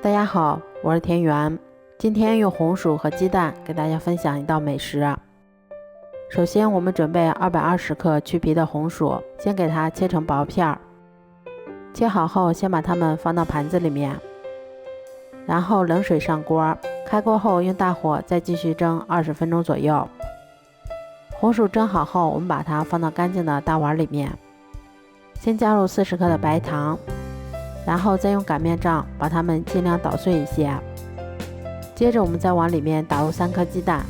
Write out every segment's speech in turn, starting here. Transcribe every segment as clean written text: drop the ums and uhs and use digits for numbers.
大家好，我是田园。今天用红薯和鸡蛋给大家分享一道美食。首先我们准备220克去皮的红薯，先给它切成薄片。切好后先把它们放到盘子里面，然后冷水上锅，开锅后用大火再继续蒸20分钟左右。红薯蒸好后，我们把它放到干净的大碗里面，先加入40克的白糖，然后再用擀面杖把它们尽量捣碎一些。接着我们再往里面打入3颗鸡蛋，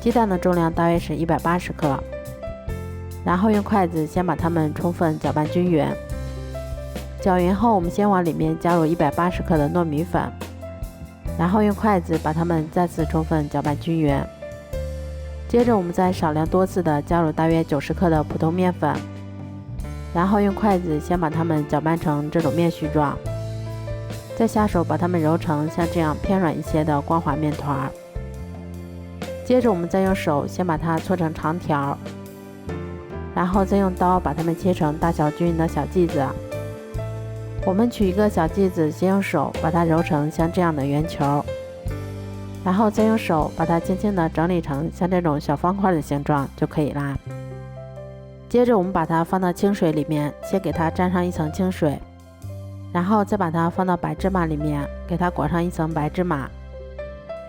鸡蛋的重量大约是180克，然后用筷子先把它们充分搅拌均匀。搅匀后，我们先往里面加入180克的糯米粉，然后用筷子把它们再次充分搅拌均匀。接着我们再少量多次的加入大约90克的普通面粉，然后用筷子先把它们搅拌成这种面絮状，再下手把它们揉成像这样偏软一些的光滑面团。接着我们再用手先把它搓成长条，然后再用刀把它们切成大小均匀的小剂子。我们取一个小剂子，先用手把它揉成像这样的圆球，然后再用手把它轻轻地整理成像这种小方块的形状就可以啦。接着我们把它放到清水里面，先给它沾上一层清水，然后再把它放到白芝麻里面，给它裹上一层白芝麻。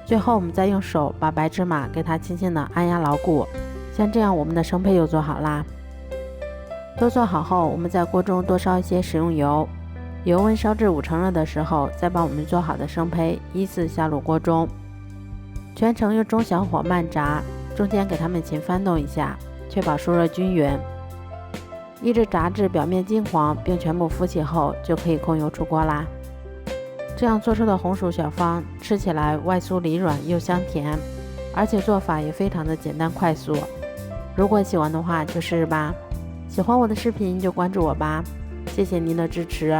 最后我们再用手把白芝麻给它轻轻地按压牢固，像这样我们的生胚就做好啦。都做好后，我们在锅中多烧一些食用油，油温烧至5成热的时候，再把我们做好的生胚依次下入锅中，全程用中小火慢炸，中间给它们勤翻动一下，确保受热均匀，一直炸至表面金黄并全部浮起后，就可以控油出锅啦。这样做出的红薯小方吃起来外酥里软又香甜，而且做法也非常的简单快速。如果喜欢的话就试试吧。喜欢我的视频就关注我吧，谢谢您的支持。